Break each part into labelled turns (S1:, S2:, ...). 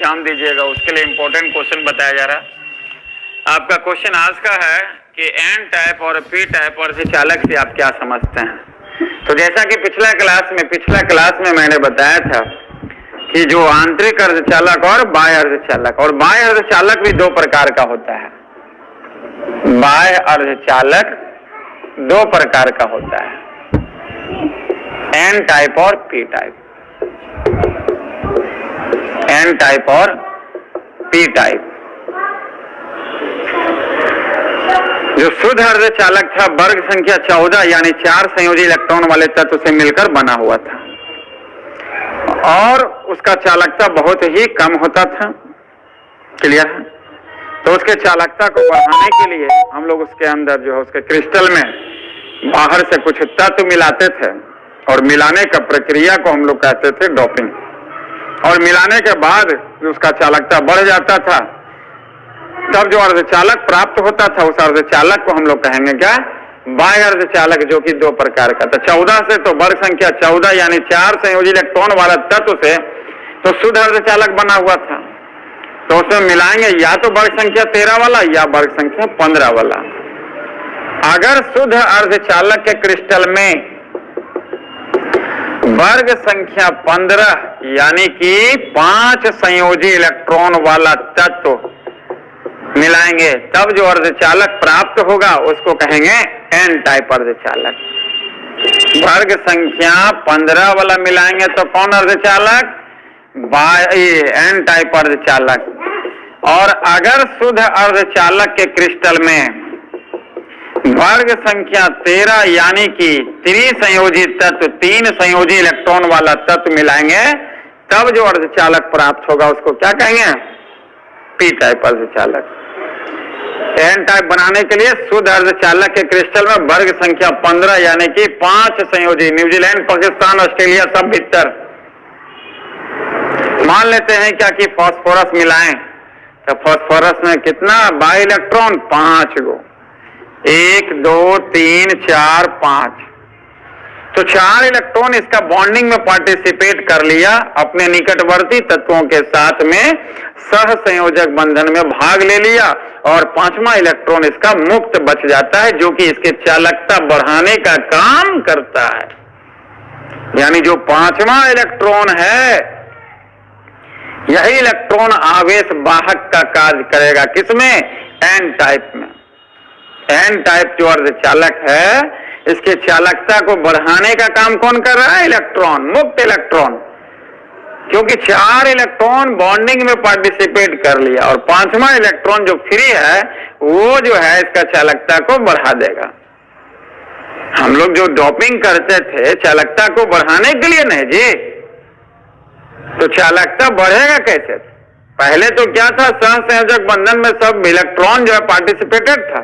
S1: ध्यान दीजिएगा, उसके लिए इंपॉर्टेंट क्वेश्चन बताया जा रहा है। आपका क्वेश्चन आज का है कि एन टाइप और पी टाइप अर्धचालक से आप क्या समझते हैं। तो जैसा कि पिछला क्लास में मैंने बताया था कि जो आंतरिक अर्धचालक और बाह्य अर्धचालक, और बाह्य अर्धचालक भी दो प्रकार का होता है। बाह्य अर्धचालक दो प्रकार का होता है, एन टाइप और पी टाइप। एन टाइप और पी टाइप। जो शुद्ध अर्धचालक था वर्ग संख्या 14 यानी 4 संयोजी इलेक्ट्रॉन वाले तत्व से मिलकर बना हुआ था और उसका चालकता बहुत ही कम होता था। क्लियर है? तो उसके चालकता को बढ़ाने के लिए हम लोग उसके अंदर जो है उसके क्रिस्टल में बाहर से कुछ तत्व मिलाते थे और मिलाने का प्रक्रिया को हम लोग कहते थे डोपिंग। और मिलाने के बाद उसका चालकता बढ़ जाता था, तब जो अर्धचालक प्राप्त होता था उस अर्धचालक को हम लोग कहेंगे क्या? बाह्य अर्धचालक, जो कि दो प्रकार का था। 14 से तो वर्ग संख्या 14 यानी 4 संयोजी इलेक्ट्रॉन वाला तत्व से तो शुद्ध अर्धचालक बना हुआ था, तो उसमें मिलाएंगे या तो वर्ग संख्या 13 वाला या वर्ग संख्या 15 वाला। अगर शुद्ध अर्धचालक के क्रिस्टल में वर्ग संख्या 15 यानी कि 5 संयोजी इलेक्ट्रॉन वाला तत्व मिलाएंगे, तब जो अर्धचालक प्राप्त होगा उसको कहेंगे एन टाइप अर्धचालक। वर्ग संख्या 15 वाला मिलाएंगे तो कौन अर्धचालक? एन टाइप अर्धचालक। और अगर शुद्ध अर्धचालक के क्रिस्टल में वर्ग संख्या 13 यानी कि त्रिसंयोजी तत्व, 3 संयोजी इलेक्ट्रॉन वाला तत्व मिलाएंगे, तब जो अर्धचालक प्राप्त होगा उसको क्या कहेंगे? पी टाइप अर्धचालक। एन टाइप बनाने के लिए शुद्ध अर्धचालक के क्रिस्टल में वर्ग संख्या 15 यानी कि 5 संयोजी, न्यूजीलैंड, पाकिस्तान, ऑस्ट्रेलिया सब भीतर। मान लेते हैं क्या कि फास्फोरस मिलाएं, तो फास्फोरस में कितना बाह्य इलेक्ट्रॉन? 5 गो। 1 2 3 4 5। तो 4 इलेक्ट्रॉन इसका बॉन्डिंग में पार्टिसिपेट कर लिया, अपने निकटवर्ती तत्वों के साथ में सह संयोजक बंधन में भाग ले लिया, और 5वां इलेक्ट्रॉन इसका मुक्त बच जाता है, जो कि इसके चालकता बढ़ाने का काम करता है। यानी जो 5वां इलेक्ट्रॉन है, यही इलेक्ट्रॉन आवेश वाहक का कार्य करेगा। किसमें? एन टाइप में। एन टाइप जो अर्धचालक है, इसके चालकता को बढ़ाने का काम कौन कर रहा है? इलेक्ट्रॉन, मुक्त इलेक्ट्रॉन। क्योंकि 4 इलेक्ट्रॉन बॉन्डिंग में पार्टिसिपेट कर लिया और 5वां इलेक्ट्रॉन जो फ्री है वो जो है इसका चालकता को बढ़ा देगा। हम लोग जो डोपिंग करते थे चालकता को बढ़ाने के लिए नहीं जी, तो चालकता बढ़ेगा कैसे? पहले तो क्या था, सहसंयोजक बंधन में सब इलेक्ट्रॉन जो है पार्टिसिपेटेड था।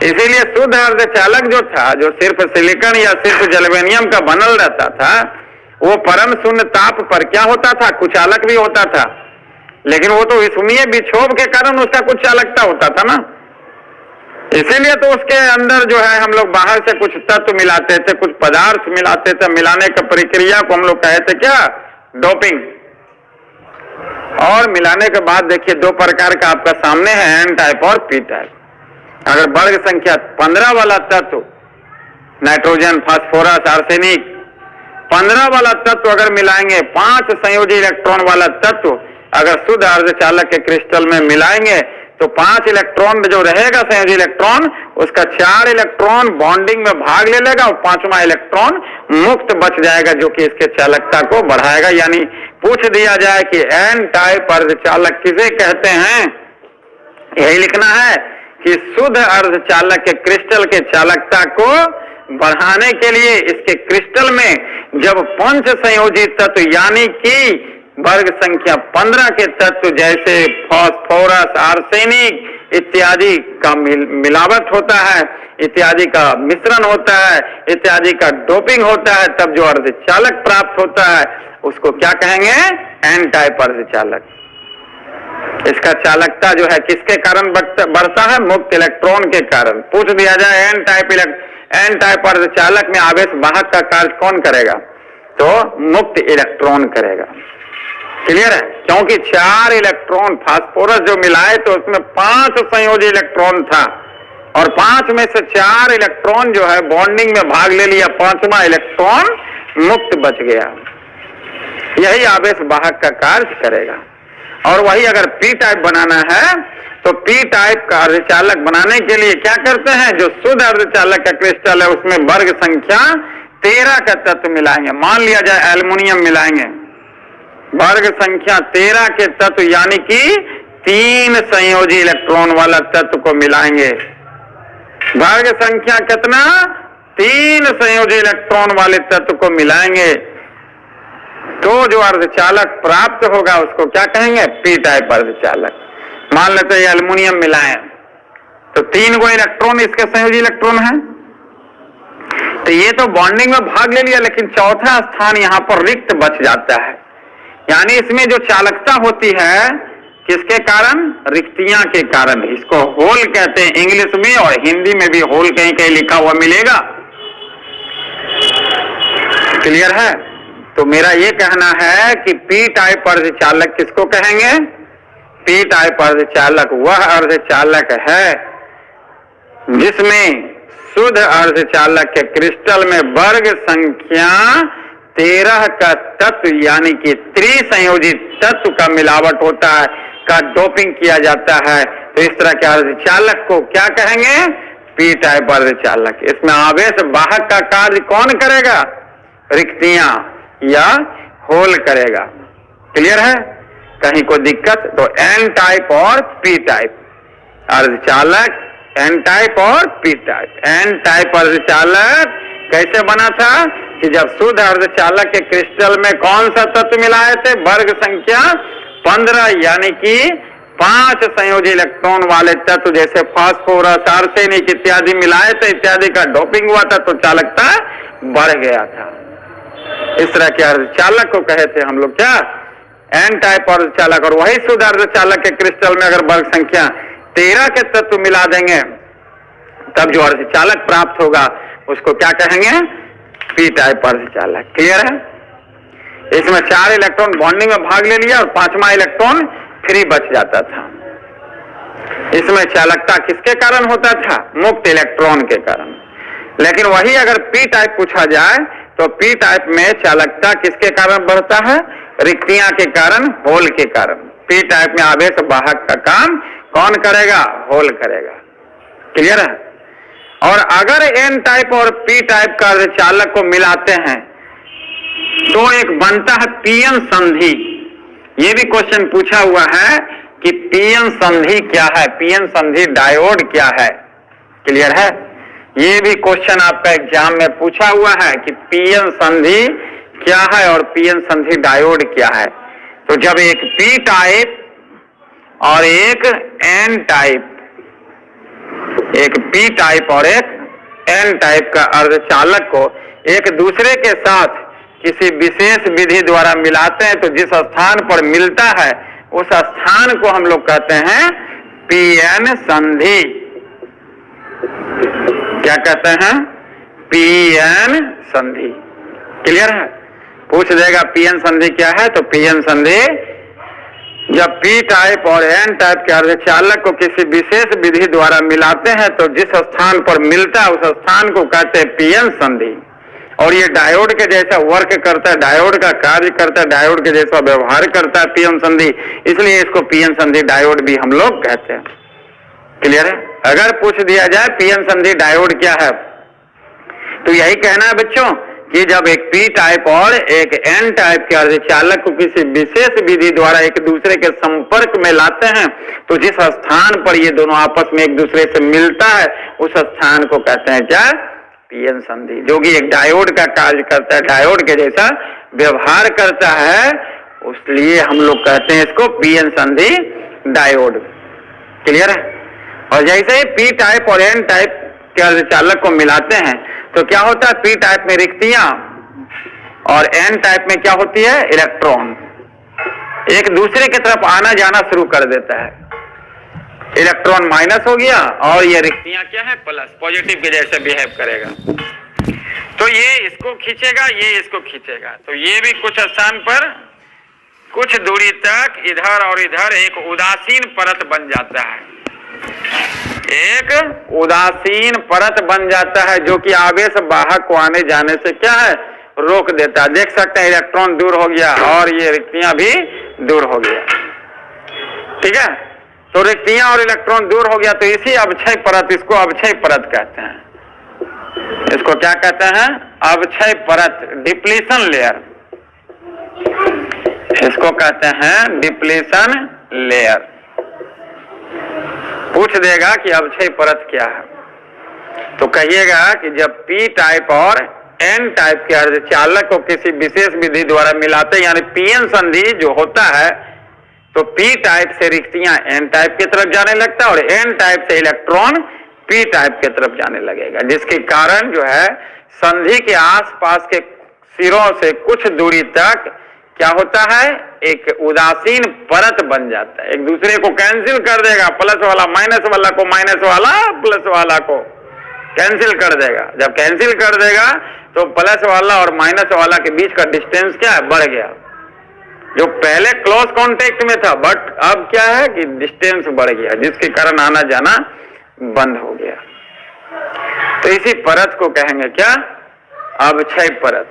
S1: इसीलिए शुद्ध अर्धचालक जो था, जो सिर्फ सिलिकॉन या सिर्फ जलवेनियम का बनल रहता था, वो परम शून्य ताप पर क्या होता था? कुचालक भी होता था। लेकिन वो तो विषुमीय विक्षोभ के कारण उसका कुछ चालकता होता था ना। इसीलिए तो उसके अंदर जो है हम लोग बाहर से कुछ तत्व मिलाते थे, कुछ पदार्थ मिलाते थे। मिलाने का प्रक्रिया को हम लोग कहते क्या? डोपिंग। और मिलाने के बाद देखिए दो प्रकार का आपका सामने है, एन टाइप और पी टाइप। अगर वर्ग संख्या 15 वाला तत्व, नाइट्रोजन, फास्फोरस, आर्सेनिक, 15 वाला तत्व अगर मिलाएंगे, 5 संयोजी इलेक्ट्रॉन वाला तत्व अगर शुद्ध अर्धचालक के क्रिस्टल में मिलाएंगे, तो 5 इलेक्ट्रॉन जो रहेगा संयोजी इलेक्ट्रॉन, उसका 4 इलेक्ट्रॉन बॉन्डिंग में भाग ले लेगा और 5वां इलेक्ट्रॉन मुक्त बच जाएगा, जो कि इसके चालकता को बढ़ाएगा। यानी पूछ दिया जाए कि एन टाइप अर्धचालक किसे कहते हैं, यही लिखना है कि शुद्ध अर्धचालक के क्रिस्टल के चालकता को बढ़ाने के लिए इसके क्रिस्टल में जब 5 संयोजी तत्व यानी कि वर्ग संख्या 15 के तत्व जैसे फास्फोरस, आर्सेनिक इत्यादि का मिलावट होता है, इत्यादि का मिश्रण होता है, इत्यादि का डोपिंग होता है, तब जो अर्धचालक प्राप्त होता है उसको क्या कहेंगे? एन टाइप अर्धचालक। इसका चालकता जो है किसके कारण बढ़ता है? मुक्त इलेक्ट्रॉन के कारण। पूछ दिया जाए एन टाइप अर्धचालक में आवेश वाहक का कार्य कौन करेगा? तो मुक्त इलेक्ट्रॉन करेगा। क्लियर है? क्योंकि 4 इलेक्ट्रॉन फास्फोरस जो मिलाए तो उसमें 5 संयोजी इलेक्ट्रॉन था और 5 में से 4 इलेक्ट्रॉन जो है बॉन्डिंग में भाग ले लिया, 5वां इलेक्ट्रॉन मुक्त बच गया। यही आवेश वाहक का कार्य करेगा। और वही अगर पी टाइप बनाना है तो पी टाइप का अर्धचालक बनाने के लिए क्या करते हैं, जो शुद्ध अर्धचालक का क्रिस्टल है उसमें वर्ग संख्या 13 का तत्व मिलाएंगे। मान लिया जाए एल्युमिनियम मिलाएंगे, वर्ग संख्या 13 के तत्व यानी कि 3 संयोजी इलेक्ट्रॉन वाला तत्व को मिलाएंगे। वर्ग संख्या कितना, 3 संयोजी इलेक्ट्रॉन वाले तत्व को मिलाएंगे तो जो अर्धचालक प्राप्त होगा उसको क्या कहेंगे, पी टाइप अर्धचालक। मान लेते हैं एल्युमिनियम मिलाएं तो 3 गो इलेक्ट्रॉन इसके संयोजी इलेक्ट्रॉन है, तो ये तो बॉन्डिंग में भाग ले लिया लेकिन चौथा स्थान यहां पर रिक्त बच जाता है। यानी इसमें जो चालकता होती है किसके कारण, रिक्तियां के कारण। इसको होल कहते हैं इंग्लिश में और हिंदी में भी होल कहीं कहीं लिखा हुआ मिलेगा। क्लियर है? तो मेरा ये कहना है कि पी टाइप अर्धचालक किसको कहेंगे, पी टाइप अर्धचालक वह अर्धचालक है जिसमें शुद्ध अर्धचालक के क्रिस्टल में वर्ग संख्या 13 का तत्व यानी कि त्रिसंयोजित तत्व का मिलावट होता है, का डोपिंग किया जाता है। तो इस तरह के अर्धचालक को क्या कहेंगे, पी टाइप अर्धचालक। इसमें आवेश वाहक का कार्य कौन करेगा, रिक्तियां या होल करेगा। क्लियर है? कहीं कोई दिक्कत तो एन टाइप और पी टाइप अर्धचालक, एन टाइप और पी टाइप। एन टाइप अर्धचालक कैसे बना था कि जब शुद्ध अर्धचालक के क्रिस्टल में कौन सा तत्व मिलाए थे, वर्ग संख्या 15 यानी कि 5 संयोजी इलेक्ट्रॉन वाले तत्व जैसे फास्फोरस, आर्सेनिक इत्यादि मिलाए थे, इत्यादि का डोपिंग हुआ था तो चालकता बढ़ गया था। इस तरह के अर्धचालक को कहे थे हम लोग क्या, एन टाइप अर्धचालक। और वही शुद्ध अर्धचालक के क्रिस्टल में अगर वर्ग संख्या 13 के तत्व मिला देंगे तब जो अर्धचालक प्राप्त होगा उसको क्या कहेंगे, पी टाइप अर्धचालक। क्लियर है? इसमें 4 इलेक्ट्रॉन बॉन्डिंग में भाग ले लिया और 5वां इलेक्ट्रॉन फ्री बच जाता था। इसमें चालकता किसके कारण होता था, मुक्त इलेक्ट्रॉन के कारण। लेकिन वही अगर पी टाइप पूछा जाए तो पी टाइप में चालकता किसके कारण बढ़ता है, रिक्तियां के कारण, होल के कारण। पी टाइप में आवेश वाहक का काम कौन करेगा, होल करेगा। क्लियर है? और अगर एन टाइप और पी टाइप का चालक को मिलाते हैं तो एक बनता है पीएन संधि। ये भी क्वेश्चन पूछा हुआ है कि पीएन संधि क्या है, पीएन संधि डायोड क्या है। क्लियर है? ये भी क्वेश्चन आपका एग्जाम में पूछा हुआ है कि पीएन संधि क्या है और पीएन संधि डायोड क्या है। तो जब एक पी टाइप और एक एन टाइप, एक पी टाइप और एक एन टाइप का अर्धचालक को एक दूसरे के साथ किसी विशेष विधि द्वारा मिलाते हैं तो जिस स्थान पर मिलता है उस स्थान को हम लोग कहते हैं पीएन संधि। क्या कहते हैं, पीएन संधि। क्लियर है? पूछ देगा पीएन संधि क्या है, तो पीएन संधि जब पी टाइप और एन टाइप के अर्धचालक को किसी विशेष विधि द्वारा मिलाते हैं तो जिस स्थान पर मिलता है उस स्थान को कहते हैं पीएन संधि। और ये डायोड के जैसा वर्क करता है, डायोड का कार्य करता है, डायोड के जैसा व्यवहार करता है पीएन संधि, इसलिए इसको पीएन संधि डायोड भी हम लोग कहते हैं। क्लियर है? अगर पूछ दिया जाए पीएन संधि डायोड क्या है तो यही कहना है बच्चों कि जब एक पी टाइप और एक एन टाइप के अर्धचालक को किसी विशेष विधि द्वारा एक दूसरे के संपर्क में लाते हैं तो जिस स्थान पर ये दोनों आपस में एक दूसरे से मिलता है उस स्थान को कहते हैं क्या, पीएन संधि, जो कि एक डायोड का कार्य करता है, डायोड के जैसा व्यवहार करता है, इसलिए हम लोग कहते हैं इसको पीएन संधि डायोड। क्लियर है? और जैसे ही पी टाइप और एन टाइप के अर्धचालक को मिलाते हैं तो क्या होता है, पी टाइप में रिक्तियां और एन टाइप में क्या होती है, इलेक्ट्रॉन एक दूसरे की तरफ आना जाना शुरू कर देता है। इलेक्ट्रॉन माइनस हो गया और ये रिक्तियां क्या है, प्लस, पॉजिटिव के जैसे बिहेव करेगा। तो ये इसको खींचेगा, ये इसको खींचेगा, तो ये भी कुछ स्थान पर कुछ दूरी तक इधर और इधर एक उदासीन परत बन जाता है, एक उदासीन परत बन जाता है जो कि आवेश वाहक को आने जाने से क्या है, रोक देता है। देख सकते हैं इलेक्ट्रॉन दूर हो गया और ये रिक्तियां भी दूर हो गया। ठीक है, तो रिक्तियां और इलेक्ट्रॉन दूर हो गया, तो इसी अवक्षय परत, इसको अवक्षय परत कहते हैं। इसको क्या कहते हैं? अवक्षय परत, डिप्लीशन लेयर, इसको कहते हैं डिप्लीशन लेयर। पूछ देगा कि अवक्षय परत क्या है, तो कहिएगा कि जब पी टाइप और एन टाइप के अर्धचालक को किसी विशेष विधि द्वारा मिलाते, यानी पीएन संधि जो होता है, तो पी टाइप से रिक्तियां एन टाइप की तरफ जाने लगता है और एन टाइप से इलेक्ट्रॉन पी टाइप की तरफ जाने लगेगा, जिसके कारण जो है संधि के आसपास के सिरों से कुछ दूरी तक क्या होता है, एक उदासीन परत बन जाता है, एक दूसरे को कैंसिल कर देगा। प्लस वाला माइनस वाला को, माइनस वाला प्लस वाला को कैंसिल कर देगा। जब कैंसिल कर देगा तो प्लस वाला और माइनस वाला के बीच का डिस्टेंस क्या है, बढ़ गया। जो पहले क्लोज कांटेक्ट में था, बट अब क्या है कि डिस्टेंस बढ़ गया, जिसके कारण आना जाना बंद हो गया। तो इसी परत को कहेंगे क्या, अवक्षय परत।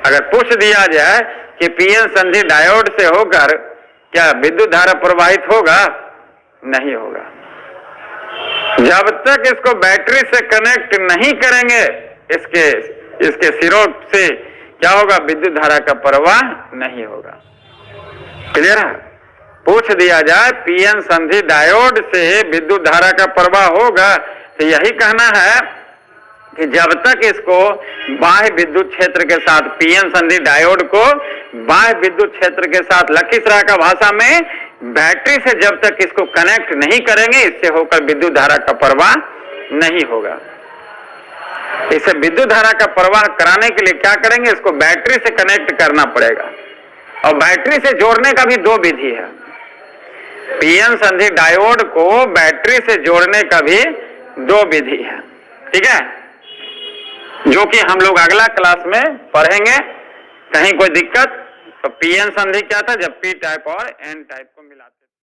S1: अगर पूछ दिया जाए कि पीएन संधि डायोड से होकर क्या विद्युत धारा प्रवाहित होगा, नहीं होगा। जब तक इसको बैटरी से कनेक्ट नहीं करेंगे, इसके सिरों से क्या होगा, विद्युत धारा का प्रवाह नहीं होगा। क्लियर है? पूछ दिया जाए पीएन संधि डायोड से विद्युत धारा का प्रवाह होगा, तो यही कहना है कि जब तक इसको बाह्य विद्युत क्षेत्र के साथ, पीएन संधि डायोड को बाह्य विद्युत क्षेत्र के साथ, लखीसराय का भाषा में बैटरी से जब तक इसको कनेक्ट नहीं करेंगे, इससे होकर विद्युत धारा का प्रवाह नहीं होगा। इसे विद्युत धारा का प्रवाह कराने के लिए क्या करेंगे, इसको बैटरी से कनेक्ट करना पड़ेगा। और बैटरी से जोड़ने का भी दो विधि है। पीएन संधि डायोड को बैटरी से जोड़ने का भी दो विधि है। ठीक है, जो कि हम लोग अगला क्लास में पढ़ेंगे। कहीं कोई दिक्कत, तो पीएन संधि क्या था, जब पी टाइप और एन टाइप को मिलाते